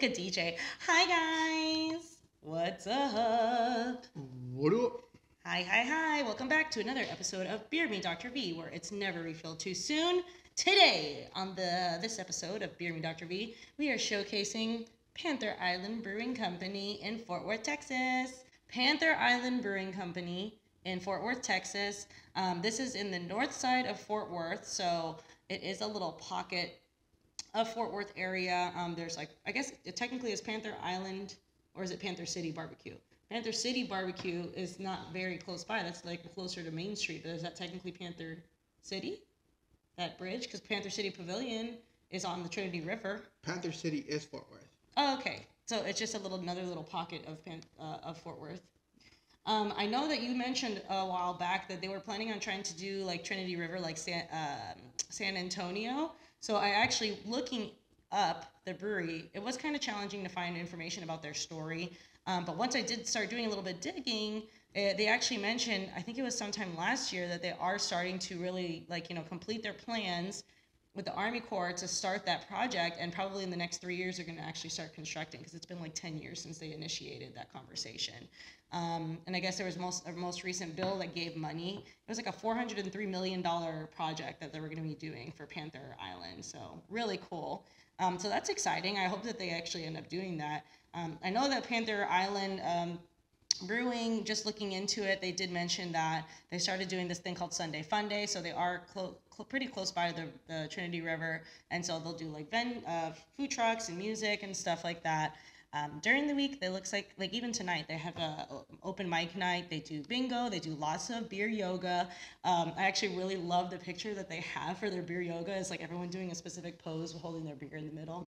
like a DJ. Hi guys. What's up? What up? Hi. Welcome back to another episode of Beer Me Dr. V, where it's never refilled too soon. Today, on this episode of Beer Me Dr. V, we are showcasing Panther Island Brewing Company in Fort Worth, Texas. Panther Island Brewing Company in Fort Worth, Texas. This is in the north side of Fort Worth, so it is a little pocket of Fort Worth area. There's I guess it technically is Panther Island, or is it Panther City Barbecue? Panther City Barbecue is not very close by. That's like closer to Main Street, but is that technically Panther City? That bridge? Because Panther City Pavilion is on the Trinity River. Panther City is Fort Worth. Oh, okay. So it's just another little pocket of Fort Worth. I know that you mentioned a while back that they were planning on trying to do like Trinity River, like San Antonio. So I actually, looking up the brewery, it was kind of challenging to find information about their story. But once I did start doing a little bit digging, they actually mentioned, I think it was sometime last year, that they are starting to really complete their plans with the Army Corps to start that project, and probably in the next 3 years they're going to actually start constructing, because it's been like 10 years since they initiated that conversation. And I guess there was a most recent bill that gave money. It was like a $403 million project that they were going to be doing for Panther Island. So really cool. So that's exciting. I hope that they actually end up doing that. I know that Panther Island Brewing, just looking into it, they did mention that they started doing this thing called Sunday Fun Day. So they are pretty close by the Trinity River, and so they'll do like food trucks and music and stuff like that. During the week, they looks like even tonight they have a open mic night. They do bingo. They do lots of beer yoga. I actually really love the picture that they have for their beer yoga. It's like everyone doing a specific pose, holding their beer in the middle.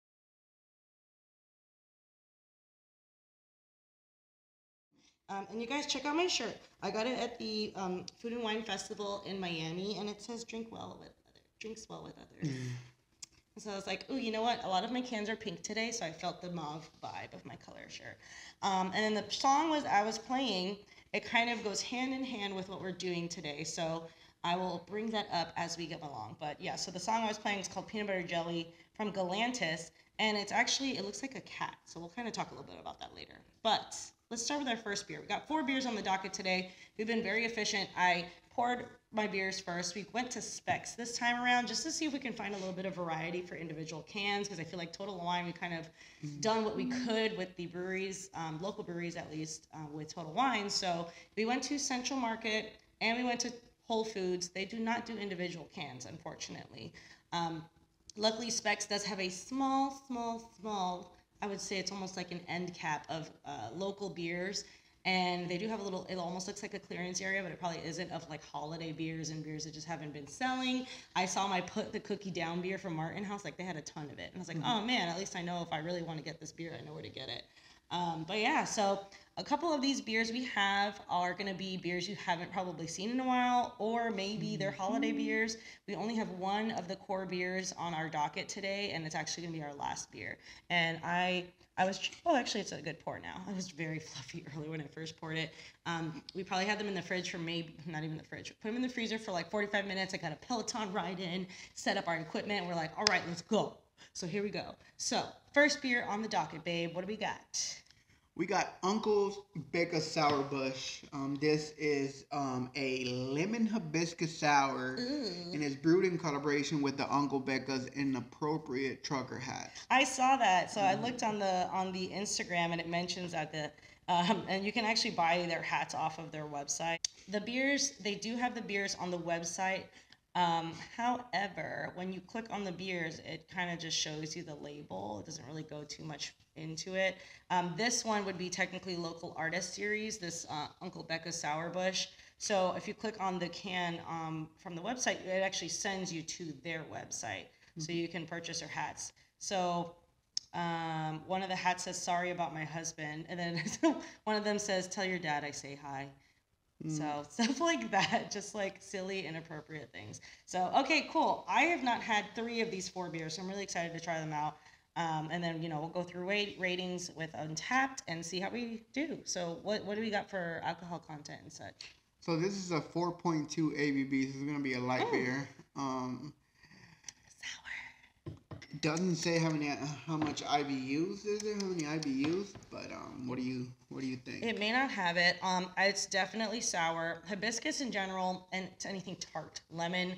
And you guys check out my shirt. I got it at the Food and Wine Festival in Miami, and it says drinks well with others. So I was like, ooh, you know what? A lot of my cans are pink today, so I felt the mauve vibe of my color shirt. And then the song I was playing, it kind of goes hand in hand with what we're doing today. So I will bring that up as we go along. But yeah, so the song I was playing is called Peanut Butter Jelly from Galantis, and it looks like a cat. So we'll kind of talk a little bit about that later. But let's start with our first beer. We got 4 beers on the docket today. We've been very efficient. I poured my beers first. We went to specs this time around just to see if we can find a little bit of variety for individual cans, because I feel like Total Wine, we kind of done what we could with the breweries, local breweries at least, with Total Wine. So we went to Central Market and we went to Whole Foods. They do not do individual cans, unfortunately. Luckily, Specs does have a small, I would say it's almost like an end cap of local beers. And they do have it almost looks like a clearance area, but it probably isn't, of like holiday beers and beers that just haven't been selling. I saw my Put the Cookie Down beer from Martin House, like they had a ton of it. And I was like, oh man, at least I know if I really want to get this beer, I know where to get it. But yeah, so a couple of these beers we have are going to be beers you haven't probably seen in a while, or maybe they're holiday beers. We only have one of the core beers on our docket today, and it's actually going to be our last beer. And actually it's a good pour now. I was very fluffy earlier when I first poured it. We probably had them in the fridge for not even the fridge. Put them in the freezer for like 45 minutes. I got a Peloton ride in, set up our equipment. We're like, all right, let's go. So here we go. So first beer on the docket, babe. What do we got? We got Uncle's Bekah Sour Bush. This is a lemon hibiscus sour, and it's brewed in collaboration with the Uncle Bekah's Inappropriate Trucker hat. I saw that. So I looked on the Instagram, and it mentions that and you can actually buy their hats off of their website. The beers, they do have the beers on the website. However, when you click on the beers, it kind of just shows you the label. It doesn't really go too much into it. This one would be technically local artist series, this Uncle Bekah Sour Bush. So if you click on the can from the website, it actually sends you to their website. So you can purchase their hats. So one of the hats says, sorry about my husband. And then one of them says, tell your dad I say hi. So stuff like that, just like silly, inappropriate things. So, okay, cool. I have not had 3 of these 4 beers, so I'm really excited to try them out. And then, we'll go through ratings with Untapped and see how we do. So what do we got for alcohol content and such? So this is a 4.2 ABV. This is going to be a light beer. Sour. Doesn't say how much IBUs is there, how many IBUs, but what do you think? It may not have it. It's definitely sour. Hibiscus in general, and it's anything tart, lemon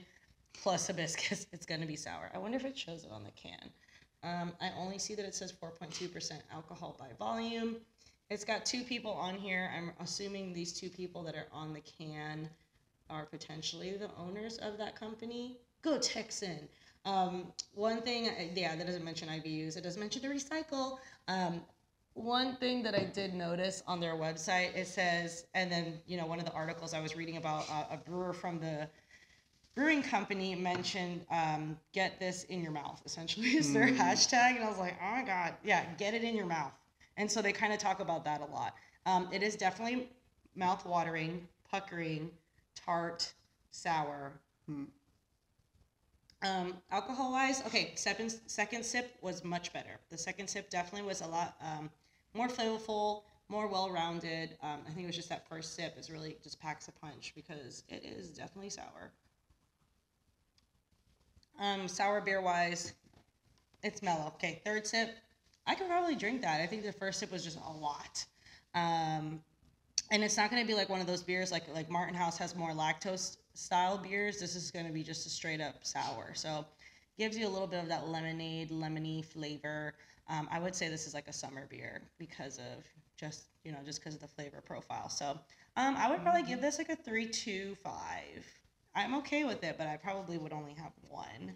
plus hibiscus, it's gonna be sour. I wonder if it shows it on the can. I only see that it says 4.2% alcohol by volume. It's got 2 people on here. I'm assuming these 2 people that are on the can are potentially the owners of that company. Go Texan. One thing, that doesn't mention IBUs. It doesn't mention to recycle. One thing that I did notice on their website, it says, and then, one of the articles I was reading about, a brewer from the brewing company mentioned, get this in your mouth, essentially, is their hashtag. And I was like, oh my God, yeah, get it in your mouth. And so they kind of talk about that a lot. It is definitely mouth-watering, puckering, tart, sour. Alcohol-wise, okay, second sip was much better. The second sip definitely was a lot more flavorful, more well-rounded. I think it was just that first sip is really just packs a punch because it is definitely sour. Sour beer-wise, it's mellow. Okay, third sip, I could probably drink that. I think the first sip was just a lot. And it's not going to be like one of those beers like Martin House has more lactose style beers. This is going to be just a straight up sour. So gives you a little bit of that lemony flavor. I would say this is like a summer beer because of just because of the flavor profile. So I would probably give this like a 3.25. I'm okay with it, but I probably would only have one.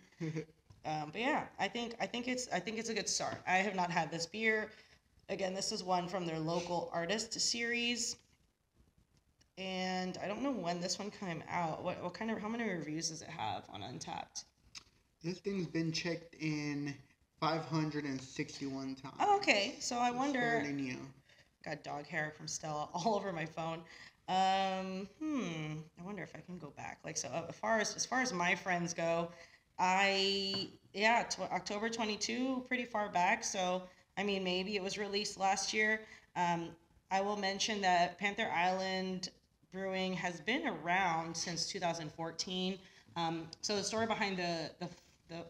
But yeah, I think it's a good start. I have not had this beer. Again, this is one from their local artist series. And I don't know when this one came out. How many reviews does it have on Untappd? This thing's been checked in 561 times. Oh, okay. So I wonder. Fairly new. Got dog hair from Stella all over my phone. I wonder if I can go back. Like, so as far as my friends go, October 22, pretty far back. So I mean, maybe it was released last year. I will mention that Panther Island Brewing has been around since 2014. So the story behind the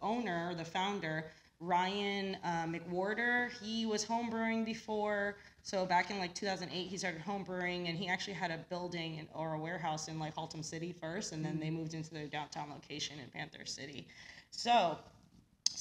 owner, the founder, Ryan McWhorter, he was home brewing before. So back in like 2008, he started home brewing, and he actually had a building or a warehouse in like Haltom City first, and then they moved into their downtown location in Panther City. So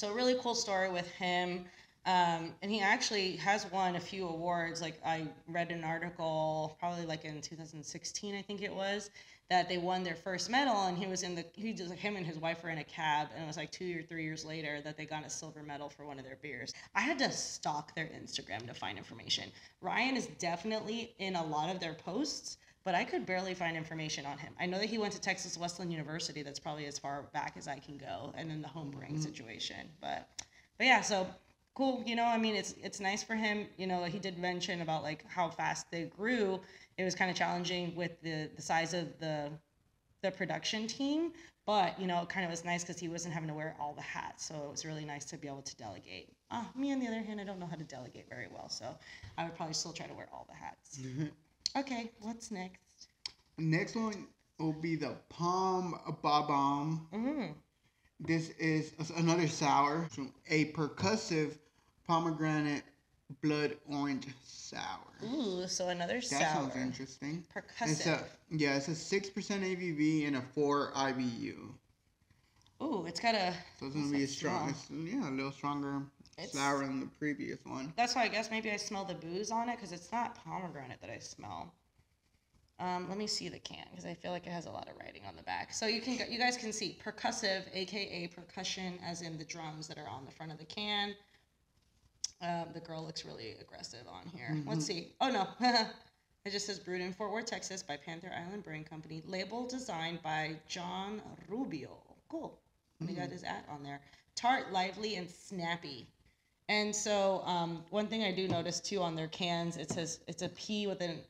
really cool story with him. And he actually has won a few awards. Like I read an article probably like in 2016, I think it was, that they won their first medal, and him and his wife were in a cab, and it was like 2 or 3 years later that they got a silver medal for one of their beers. I had to stalk their Instagram to find information. Ryan is definitely in a lot of their posts, but I could barely find information on him. I know that he went to Texas Wesleyan University. That's probably as far back as I can go, and then the home brewing situation. But yeah, so cool. I mean, it's nice for him. He did mention about like how fast they grew. It was kind of challenging with the size of the production team, but it kind of was nice because he wasn't having to wear all the hats. So it was really nice to be able to delegate. Me on the other hand, I don't know how to delegate very well, so I would probably still try to wear all the hats. Okay, what's next? Next one will be the Bob-omb. This is another sour, a percussive pomegranate blood orange sour. Ooh, so another sour. That sounds interesting. Percussive. It's a 6% ABV and a 4 IBU. Ooh, it's got a. So it's gonna be a little stronger sour than the previous one. That's why I guess maybe I smell the booze on it because it's not pomegranate that I smell. Let me see the can because I feel like it has a lot of writing on the back. So you guys can see percussive, aka percussion, as in the drums that are on the front of the can. The girl looks really aggressive on here. Let's see. Oh no, it just says brewed in Fort Worth, Texas, by Panther Island Brewing Company. Label designed by John Rubio. Cool. They got his on there. Tart, lively, and snappy. And so one thing I do notice too on their cans, it says it's a P with a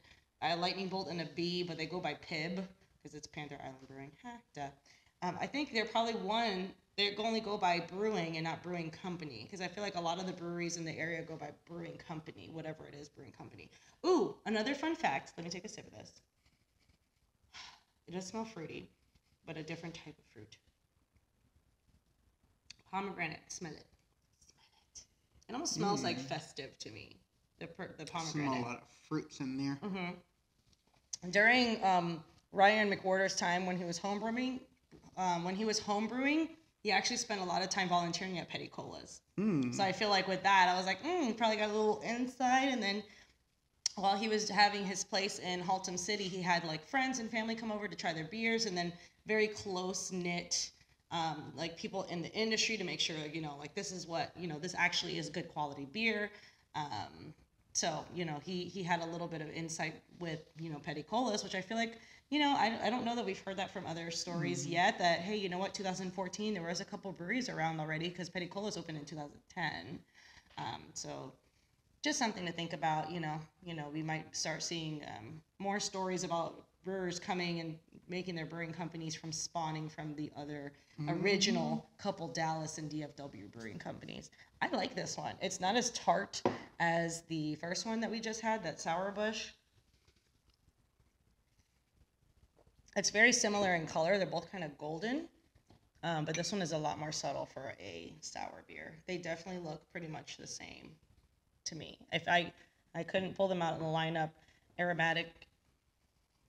lightning bolt and a B, but they go by PIB because it's Panther Island Brewing. I think they're probably they only go by brewing and not brewing company, because I feel like a lot of the breweries in the area go by brewing company, whatever it is, brewing company. Ooh, another fun fact. Let me take a sip of this. It does smell fruity, but a different type of fruit. Pomegranate, smell it. It almost smells like festive to me. The pomegranate. Smell a lot of fruits in there. Mm-hmm. During Ryan McWhorter's time when he was homebrewing, he actually spent a lot of time volunteering at Petty Colas. So I feel like with that, I was like, probably got a little insight. And then while he was having his place in Haltom City, he had like friends and family come over to try their beers, and then very close knit, like people in the industry to make sure, like this is what, this actually is good quality beer. So, he had a little bit of insight with, Petty Colas, which I feel like, I don't know that we've heard that from other stories yet, that, hey, you know what, 2014, there was a couple breweries around already, because Petty Colas opened in 2010. So just something to think about, we might start seeing more stories about brewers coming and making their brewing companies from spawning from the other original couple Dallas and DFW brewing companies. I like this one. It's not as tart as the first one that we just had, that Sour Bush. It's very similar in color. They're both kind of golden, but this one is a lot more subtle for a sour beer. They definitely look pretty much the same to me. If I couldn't pull them out in the lineup, aromatic,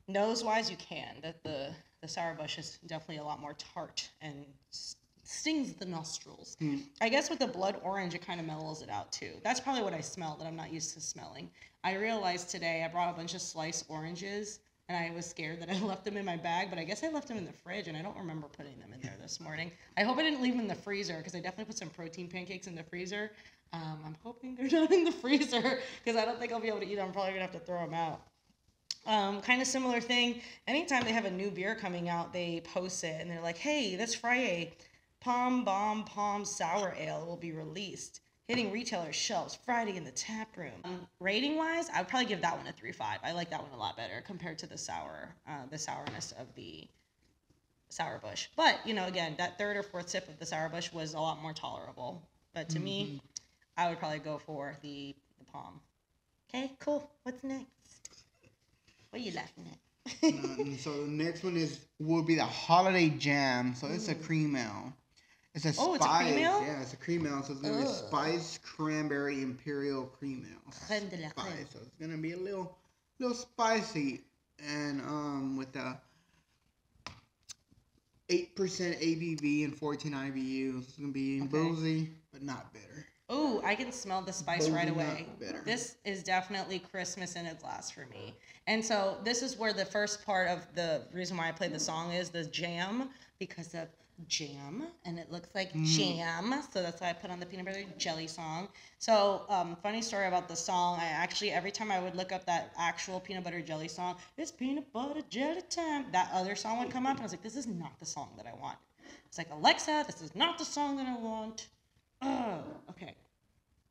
nose-wise, you can. The Sour Bush is definitely a lot more tart and stings the nostrils. I guess with the blood orange, it kind of mellows it out too. That's probably what I smell that I'm not used to smelling. I realized today I brought a bunch of sliced oranges, and I was scared that I left them in my bag, but I guess I left them in the fridge, and I don't remember putting them in there this morning. I hope I didn't leave them in the freezer, because I definitely put some protein pancakes in the freezer. I'm hoping they're not in the freezer, because I don't think I'll be able to eat them. I'm probably going to have to throw them out. Kind of similar thing. Anytime they have a new beer coming out, they post it, and they're like, hey, this Friday, Bob-omb Sour Ale will be released, hitting retailer shelves Friday in the tap room. Rating-wise, I would probably give that one a 3.5. I like that one a lot better compared to the sourness of the Sour Bush. But, again, that third or fourth sip of the Sour Bush was a lot more tolerable. But to me, I would probably go for the Palm. Okay, cool. What's next? What are you laughing at? So the next one will be the Holiday Jam. So it's a cream ale. It's a spice. It's a cream ale? Yeah, it's a cream ale. So it's going to be a spiced cranberry imperial cream ale. Spice. So it's going to be a little spicy. And with the 8% ABV and 14 IBU. It's going to be boozy, but not bitter. Oh, I can smell the spice right away. This is definitely Christmas in a glass for me. And so this is where the first part of the reason why I played the song is the jam, because of jam, and it looks like jam. So that's why I put on the peanut butter jelly song. So funny story about the song, I actually, every time I would look up that actual peanut butter jelly song, it's peanut butter jelly time, that other song would come up, and I was like, this is not the song that I want. It's like, Alexa, this is not the song that I want. Okay.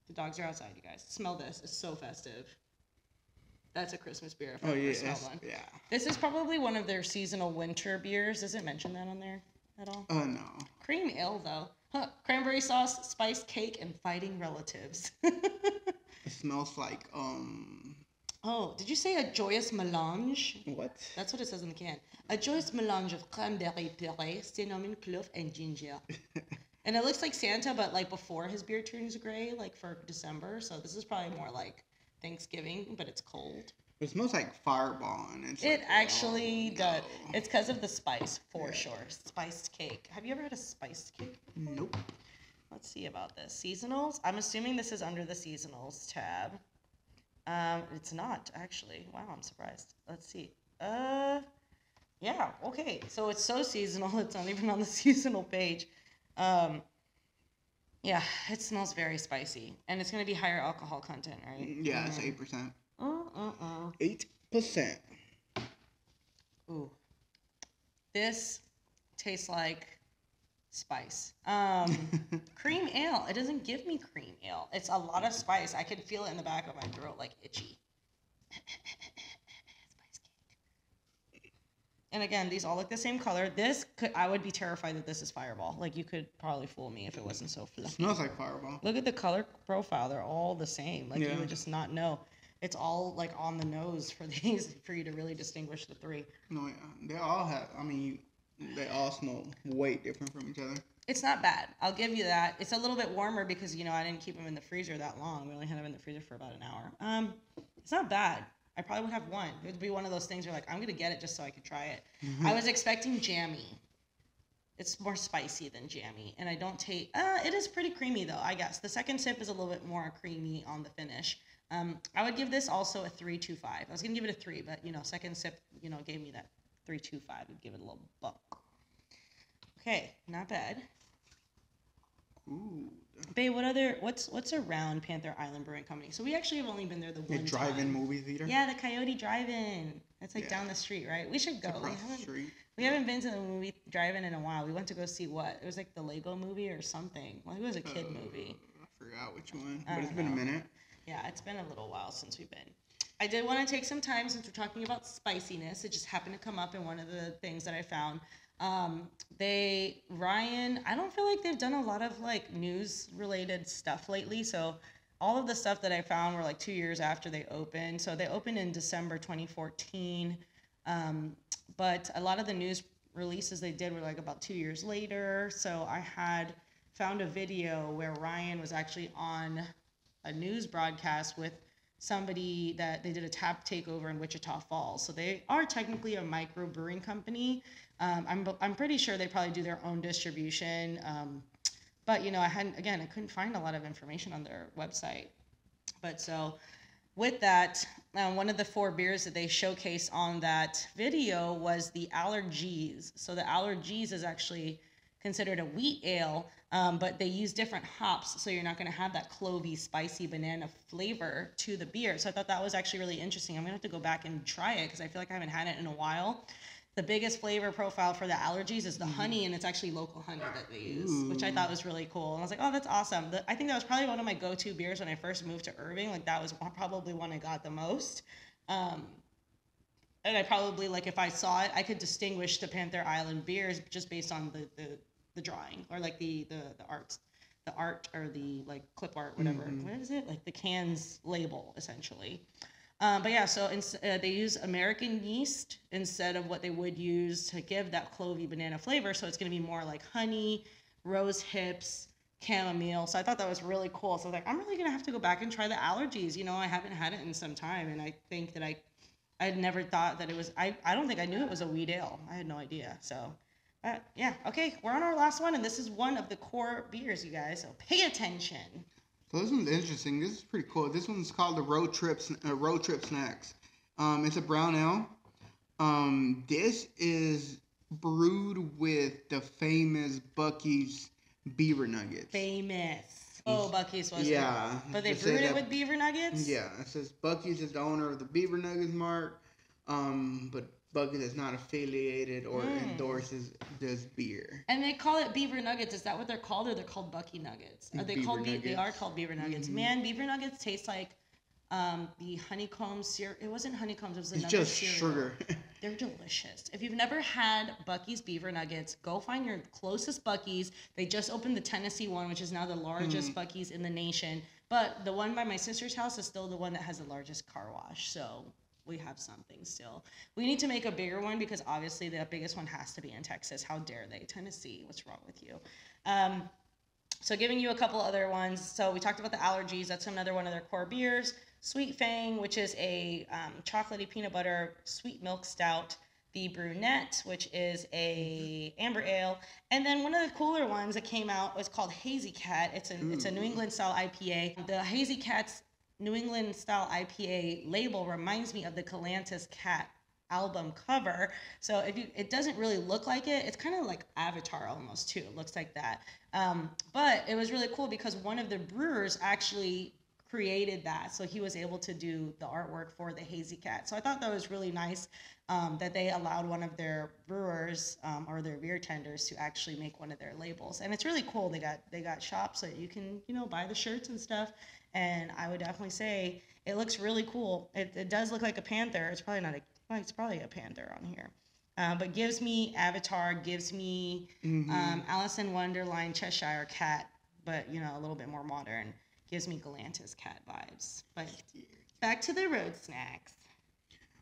The dogs are outside, you guys. Smell this. It's so festive. That's a Christmas beer if I ever smelled one. Yeah. This is probably one of their seasonal winter beers. Does it mention that on there at all? No. Cream ale, though. Cranberry sauce, spiced cake, and fighting relatives. It smells like, Oh, did you say a joyous melange? What? That's what it says in the can. A joyous melange of cranberry puree, cinnamon, clove, and ginger. And it looks like Santa, but like before his beard turns gray, like for December. So this is probably more like Thanksgiving, but it's cold. It smells like Fireball. And it actually does. It's because of the spice, for sure. Spiced cake. Have you ever had a spiced cake before? Nope. Let's see about this. Seasonals? I'm assuming this is under the seasonals tab. It's not, actually. Wow, I'm surprised. Let's see. Yeah, okay. So it's so seasonal, it's not even on the seasonal page. Yeah, it smells very spicy, and it's going to be higher alcohol content, right? Yeah, it's 8%. 8%. Ooh. This tastes like spice. Cream ale. It doesn't give me cream ale. It's a lot of spice. I can feel it in the back of my throat, like itchy. And again, these all look the same color. I would be terrified that this is Fireball. Like, you could probably fool me if it wasn't so fluffy. It smells like Fireball. Look at the color profile. They're all the same. Like, you would just not know. It's all, like, on the nose for these, for you to really distinguish the three. No, yeah. They all smell way different from each other. It's not bad. I'll give you that. It's a little bit warmer because, you know, I didn't keep them in the freezer that long. We only had them in the freezer for about an hour. It's not bad. I probably would have one. It would be one of those things where, like, I'm going to get it just so I could try it. I was expecting jammy. It's more spicy than jammy. And I don't take... it is pretty creamy, though, I guess. The second sip is a little bit more creamy on the finish. I would give this also a 3.25. I was going to give it a 3, but, you know, second sip, you know, gave me that 3.25. I'd give it a little bump. Okay, not bad. Ooh. Babe, what's around Panther Island Brewing Company? So we actually have only been there the one time. The drive-in movie theater? Yeah, the Coyote Drive-In. That's like down the street, right? We should go. Across the street. We haven't been to the movie drive-in in a while. We went to go see what? It was like the Lego movie or something. Well, it was a kid movie. I forgot which one, but it's been a minute. Yeah, it's been a little while since we've been. I did want to take some time since we're talking about spiciness. It just happened to come up in one of the things that I found. Ryan, I don't feel like they've done a lot of like news related stuff lately. So all of the stuff that I found were like 2 years after they opened. So they opened in December 2014. But a lot of the news releases they did were like about 2 years later. So I had found a video where Ryan was actually on a news broadcast with somebody that they did a tap takeover in Wichita Falls. So they are technically a micro brewing company. I'm pretty sure they probably do their own distribution. But, you know, I couldn't find a lot of information on their website. But so with that, one of the 4 beers that they showcased on that video was the Allergies. So the Allergies is actually considered a wheat ale, but they use different hops, so you're not going to have that clovey, spicy banana flavor to the beer. So I thought that was actually really interesting. I'm going to have to go back and try it because I feel like I haven't had it in a while. The biggest flavor profile for the Allergies is the honey, and it's actually local honey that they use, which I thought was really cool. And I was like, oh, that's awesome. I think that was probably one of my go-to beers when I first moved to Irving. Like, that was probably one I got the most. And I probably, like, if I saw it, I could distinguish the Panther Island beers just based on the drawing, or like the art or the like clip art, whatever. What is it? Like the can's label, essentially. But yeah, so they use American yeast instead of what they would use to give that clovey banana flavor. So it's going to be more like honey, rose hips, chamomile. So I thought that was really cool. So I was like, I'm really going to have to go back and try the Allergies. You know, I haven't had it in some time. And I think that I had never thought that it was, I don't think I knew it was a wheat ale. I had no idea. So yeah, okay, we're on our last one. And this is one of the core beers, you guys. So pay attention. So this one's interesting. This is pretty cool. This one's called the Road Trip Snacks. It's a brown ale. This is brewed with the famous Buc-ee's beaver nuggets. Famous. Oh, Buc-ee's was it? But they brewed it with beaver nuggets? Yeah, it says Buc-ee's is the owner of the beaver nuggets mark. But Buc-ee's is not affiliated or endorses this beer. And they call it beaver nuggets. Is that what they're called, or they're called Buc-ee nuggets? Are they called? They are called beaver nuggets. Man, beaver nuggets taste like the honeycomb syrup. It wasn't honeycombs. It was another cereal. It's just sugar. They're delicious. If you've never had Buc-ee's beaver nuggets, go find your closest Buc-ee's. They just opened the Tennessee one, which is now the largest Buc-ee's in the nation. But the one by my sister's house is still the one that has the largest car wash. So we have something still. We need to make a bigger one because obviously the biggest one has to be in Texas. How dare they? Tennessee, what's wrong with you? So giving you a couple other ones. So we talked about the Allergies. That's another one of their core beers. Sweet Fang, which is a chocolatey peanut butter sweet milk stout. The Brunette, which is a amber ale. And then one of the cooler ones that came out was called Hazy Cat. It's a New England style IPA. The Hazy Cat's New England style IPA label reminds me of the Galantis Cat album cover. So it doesn't really look like it. It's kind of like Avatar almost too. It looks like that. But it was really cool because one of the brewers actually created that. So he was able to do the artwork for the Hazy Cat. So I thought that was really nice that they allowed one of their brewers or their beer tenders to actually make one of their labels. And it's really cool. They got shops that you can, buy the shirts and stuff. And I would definitely say it looks really cool. It does look like a panther. It's probably not it's probably a panther on here. But gives me Avatar, gives me Alice in Wonderland Cheshire Cat, but a little bit more modern. Gives me Galantis Cat vibes. But back to the road snacks.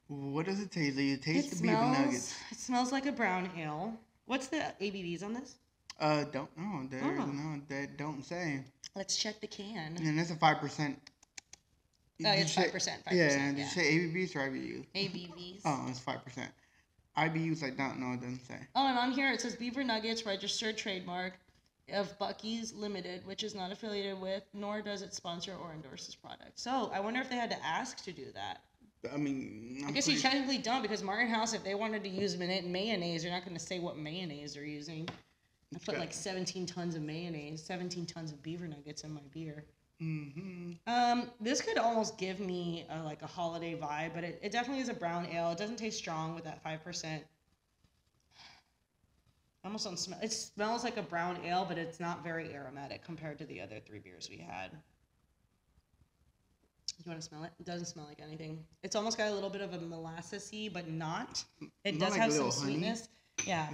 What does it taste like? It tastes the beaver nuggets. It smells like a brown ale. What's the ABVs on this? Don't know. There's Oh. no that don't say. Let's check the can. And that's a 5%. Oh, it's 5%. 5%. Yeah. Did you say ABVs or IBU? ABVs. Oh, it's 5%. IBUs I don't know. It doesn't say. Oh, and on here it says Beaver Nuggets registered trademark of Bucky's Limited, which is not affiliated with, nor does it sponsor or endorse this product. So I wonder if they had to ask to do that. I mean, I guess you technically don't, because Martin House, if they wanted to use mayonnaise, they're not going to say what mayonnaise they're using. I put like 17 tons of mayonnaise, 17 tons of Beaver Nuggets in my beer. Mm-hmm. This could almost give me like a holiday vibe, but it definitely is a brown ale. It doesn't taste strong with that 5%. Almost don't smell. It smells like a brown ale, but it's not very aromatic compared to the other 3 beers we had. You want to smell it? It doesn't smell like anything. It's almost got a little bit of a molassesy, but not. It does like have a some little honey. sweetness. Yeah.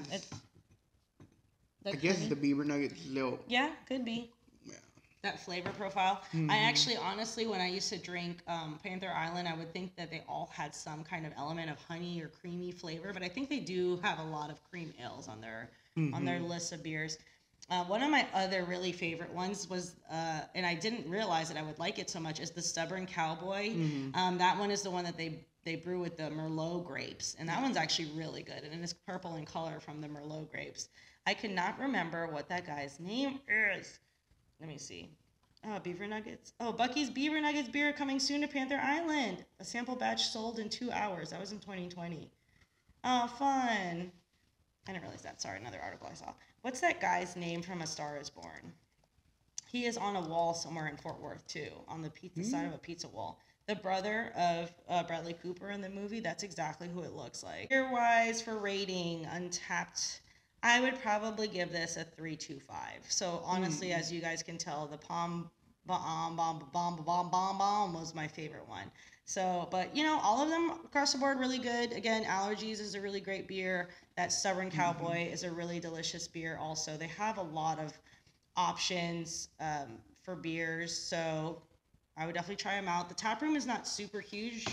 I guess it's the Beaver Nuggets little. Yeah, could be. Yeah. That flavor profile. Mm-hmm. I actually, honestly, when I used to drink Panther Island, I would think that they all had some kind of element of honey or creamy flavor, but I think they do have a lot of cream ales on their list of beers. One of my other really favorite ones was, and I didn't realize that I would like it so much, is the Stubborn Cowboy. That one is the one that they brew with the Merlot grapes, and that one's actually really good, and it's purple in color from the Merlot grapes. I could not remember what that guy's name is. Let me see. Oh, Beaver Nuggets. Oh, Bucky's Beaver Nuggets beer coming soon to Panther Island. A sample batch sold in 2 hours. That was in 2020. Oh, fun. I didn't realize that. Sorry, another article I saw. What's that guy's name from A Star is Born? He is on a wall somewhere in Fort Worth, too, on the side of a pizza wall. The brother of Bradley Cooper in the movie, that's exactly who it looks like. Beer-wise, for rating, Untapped, I would probably give this a 3.25. So, honestly, as you guys can tell, the Pomegranate was my favorite one. So, but, all of them across the board really good. Again, Allergies is a really great beer. That Stubborn Cowboy is a really delicious beer also. They have a lot of options for beers, so I would definitely try them out. The tap room is not super huge.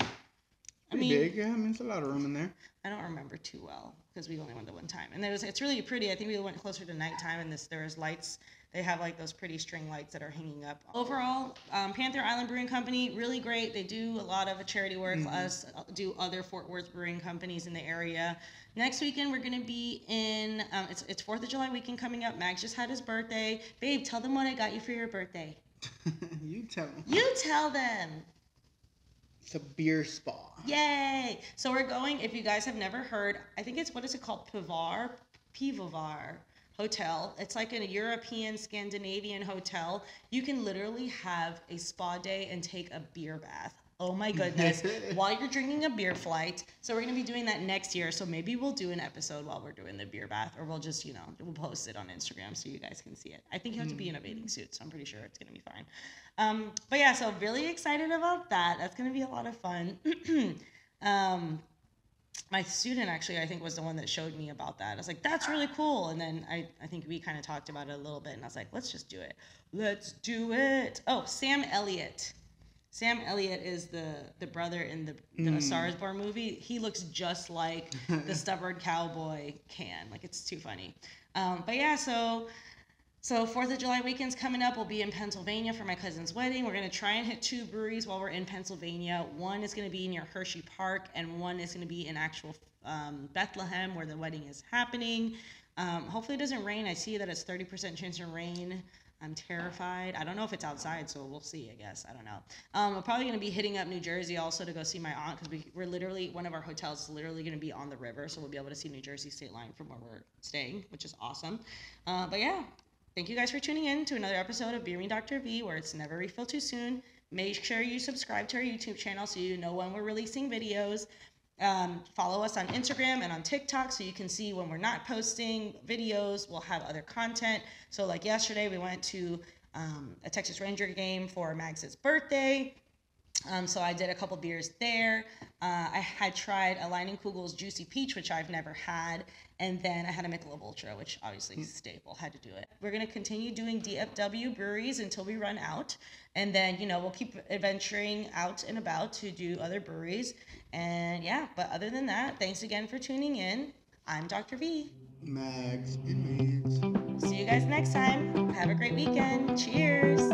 Big, yeah. I mean, it's a lot of room in there. I don't remember too well because we only went the one time, and it's really pretty. I think we went closer to nighttime, and there's lights. They have like those pretty string lights that are hanging up. Overall, Panther Island Brewing Company, really great. They do a lot of charity work. Us do other Fort Worth brewing companies in the area. Next weekend, we're going to be in, it's 4th of July weekend coming up. Max just had his birthday. Babe, tell them what I got you for your birthday. You tell them. You tell them. It's a beer spa. Yay! So we're going, if you guys have never heard, I think what is it called? Pivovar Hotel. It's like a European, Scandinavian hotel. You can literally have a spa day and take a beer bath. Oh my goodness. While you're drinking a beer flight. So we're going to be doing that next year. So maybe we'll do an episode while we're doing the beer bath, or we'll just, we'll post it on Instagram so you guys can see it. I think you have to be in a bathing suit, so I'm pretty sure it's going to be fine. But yeah, so really excited about that. That's going to be a lot of fun. My student actually, I think, was the one that showed me about that. I was like, that's really cool. And then I think we kind of talked about it a little bit, and I was like, let's just do it. Let's do it. Oh, Sam Elliott. Sam Elliott is the brother in the A Star is Born movie. He looks just like the Stubborn Cowboy can. Like, it's too funny. But yeah, so 4th of July weekend's coming up. We'll be in Pennsylvania for my cousin's wedding. We're going to try and hit 2 breweries while we're in Pennsylvania. One is going to be near Hershey Park, and one is going to be in actual Bethlehem, where the wedding is happening. Hopefully it doesn't rain. I see that it's 30% chance of rain. I'm terrified. I don't know if it's outside, so we'll see, I guess. I don't know. We're probably going to be hitting up New Jersey also to go see my aunt, because we're literally, one of our hotels is literally going to be on the river, so we'll be able to see New Jersey state line from where we're staying, which is awesome. But yeah, thank you guys for tuning in to another episode of Beer Me Dr. V, where it's never refill too soon. Make sure you subscribe to our YouTube channel so you know when we're releasing videos. Follow us on Instagram and on TikTok so you can see when we're not posting videos. We'll have other content. So like yesterday, we went to a Texas Ranger game for Mags's birthday. So I did a couple beers there. I had tried a Leinenkugel's Juicy Peach, which I've never had. And then I had a Michelob Ultra, which obviously is staple, had to do it. We're going to continue doing DFW breweries until we run out. And then, we'll keep adventuring out and about to do other breweries. And yeah, but other than that, thanks again for tuning in. I'm Dr. V. Mags and Mags. See you guys. guys next time. Have a great weekend. Cheers.